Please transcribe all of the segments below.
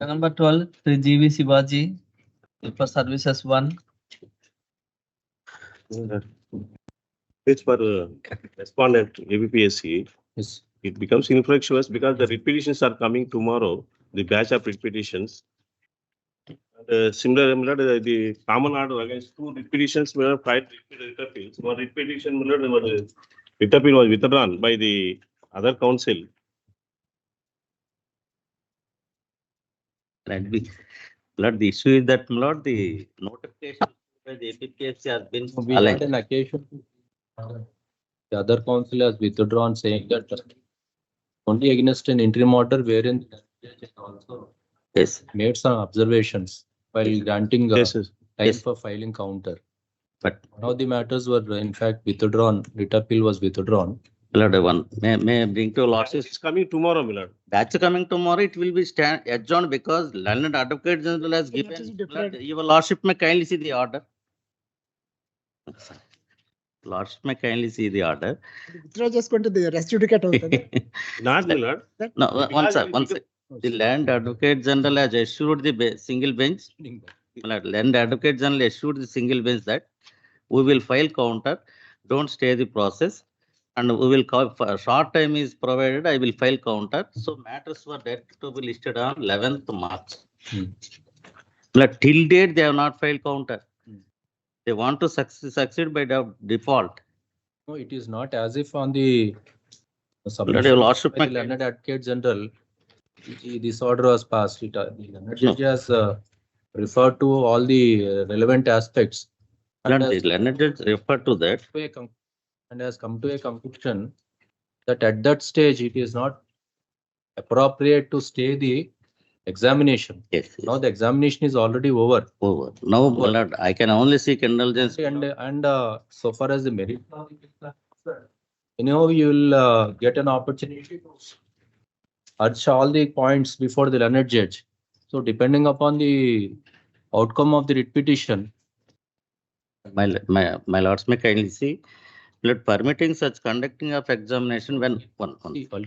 Number 12, 3GV Shivaji, for services 1. It's for respondent ABPSC. Yes. It becomes infructuous because the repetitions are coming tomorrow, the batch of repetitions. Similar, the common order against 2 repetitions, we have 5 repeat appeals. 1 repetition, repeat appeal was withdrawn by the other council. The issue is that the notification by the APPSC has been We had aligned. an occasion. The other council has withdrawn saying that only against an interim order wherein the judge has also Yes, made some observations while granting Yes, time Yes. for filing counter. but One of the matters were in fact withdrawn, writ appeal was withdrawn. one may I bring to It's lordship's coming tomorrow, Millard. batch coming tomorrow. It will be adjourned because Learned Advocate General has given. is different. Your lordship may kindly see the order. Lordship may kindly see the order. Withdraw చేసుకుంటే res judicata అవుతుంది. Not Millard. No, one Because sec. The Land Advocate General has assured the single bench. Land Advocate General assured the single bench that we will file counter, don't stay the process, and we will call for a short time is provided. I will file counter. So matters were directed to be listed on 11th March. But till date they have not filed counter. They want to succeed by default. No, it is not as if on the Your submission lordship by the may- Learned Advocate General, this order was passed. The Learned Judge has referred to all the relevant aspects and The Learned Judge referred to that. has come to a conclusion that at that stage it is not appropriate to stay the examination. Yes, Now the examination is already over. over. Now, my lord, I can only seek indulgence. And so far as the merit, you will get an opportunity to urge all the points before the learned judge. So depending upon the outcome of the writ petition, My lords may kindly see, let permitting such conducting of examination when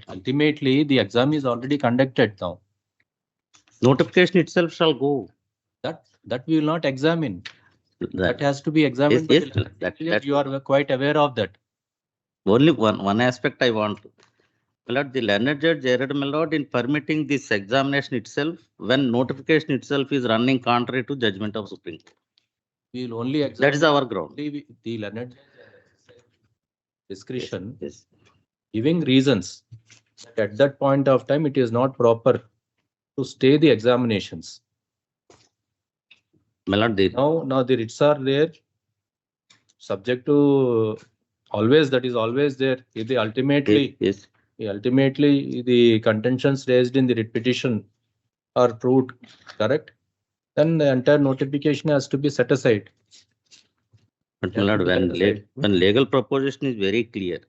ultimately the exam is already conducted now. notification itself shall go. That we will not examine. That That has to be examined. by Yes, the yes, learned judge. that- You are quite aware of that. only one aspect I want. My lord, the learned judge erred, my lord, in permitting this examination itself when notification itself is running contrary to judgment of Supreme Court. We will only examine. That is our ground. only the learned judge discretion, Yes. giving reasons that at that point of time it is not proper to stay the examinations. My lord, Now the writs are there, subject to always, that is always there. If they yes. ultimately the contentions raised in the writ petition are proved correct, then the entire notification has to be set aside. But my lord, when legal proposition is very clear,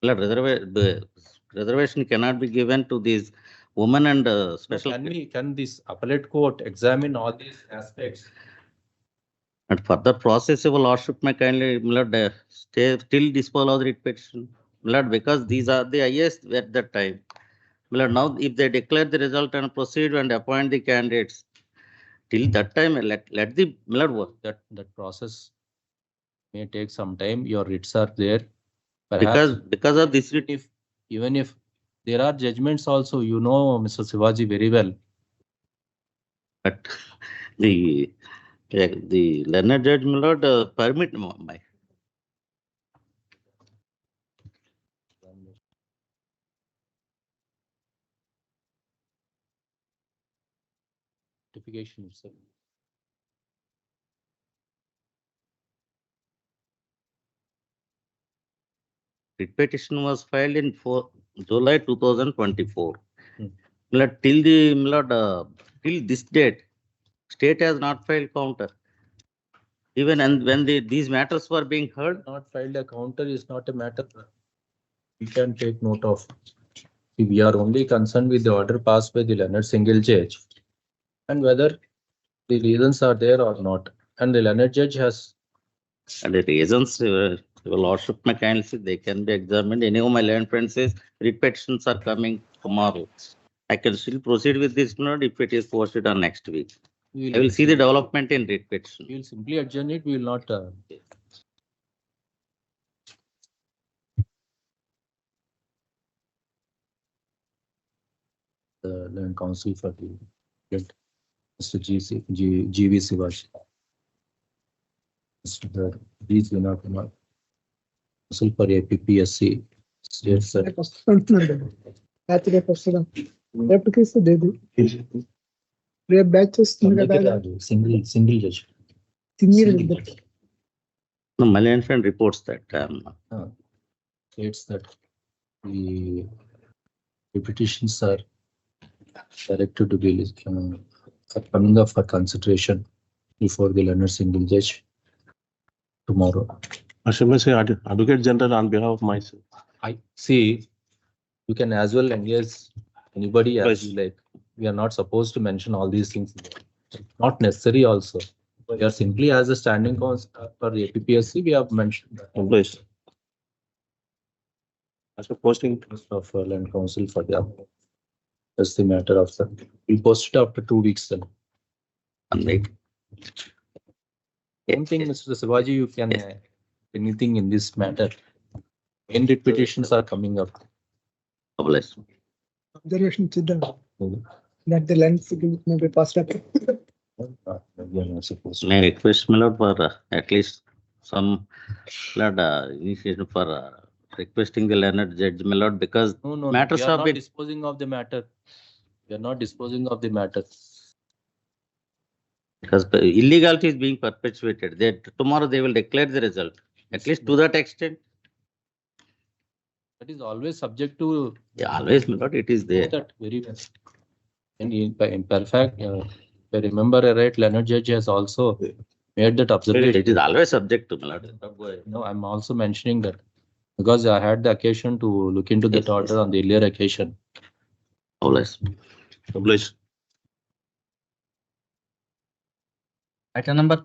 my lord, reservation cannot be given to these women and special. Can this appellate court examine all these aspects? And further process of lordship may kindly, my lord, stay till disposal of the writ petition. My lord, because these are the highest at that time. My lord, now if they declare the result and proceed and appoint the candidates, till that time, let the, my lord, work. That process may take some time. Your writs are there. Perhaps Because of this writ, even if there are judgments also, Mr. Shivaji very well. but the learned judge, my lord, permit my. Notification itself. Writ petition was filed in July 2024. Hmm. Till this date, state has not filed counter. Even and when these matters were being heard, Not filed a counter is not a matter we can take note of. We are only concerned with the order passed by the learned single judge and whether the reasons are there or not. And the learned judge has. and the reasons, your lordship may kindly see, they can be examined. Any of my learned friends says writ petitions are coming tomorrow. I can still proceed with this, my lord, if it is posted on next week. We I will see the development in writ petition. We will simply adjourn it. We will not. The land council for the Mr. GV Sivaji. Mr. These will not council for APPSC. Yes, sir. రేపు వస్తుందండి. Batch రేపు వస్తుందా? రేపటికి ఇస్తుంది ఇది. రేపు batch వస్తుంది కదా. Single judge. Single No, Malayan friend reports that. States that the petitions are directed to be coming up for consideration before the learner single judge tomorrow. I should say Advocate General on behalf of myself. I see. You can as well engage anybody as Right. you like. We are not supposed to mention all these things. Not necessary also. We are simply as a standing cause for the APPSC, we have mentioned that. Please. As a posting. Of land council for the. That's the matter of the. We'll post it after 2 weeks then. One week. Same thing, Mr. Sivaji, you can, anything in this matter. When petitions are coming up. Publish. Observation ఇచ్చిద్దాం. That the land may be passed up. We are not supposed to. May I request, my lord, for at least some lord initiation for requesting the learned judge, my lord, because No, matters we are have not been- disposing of the matter. We are not disposing of the matter. because illegality is being perpetuated. They tomorrow they will declare the result. At least to that extent, That is always subject to. yeah, always, my lord, it is there. That very well. And in fact, if I remember right, Leonard Judge has also made that observation. It is always subject to, my lord. No, I'm also mentioning that because I had the occasion to look into that Yes, order on the earlier occasion. Always. Please. Item number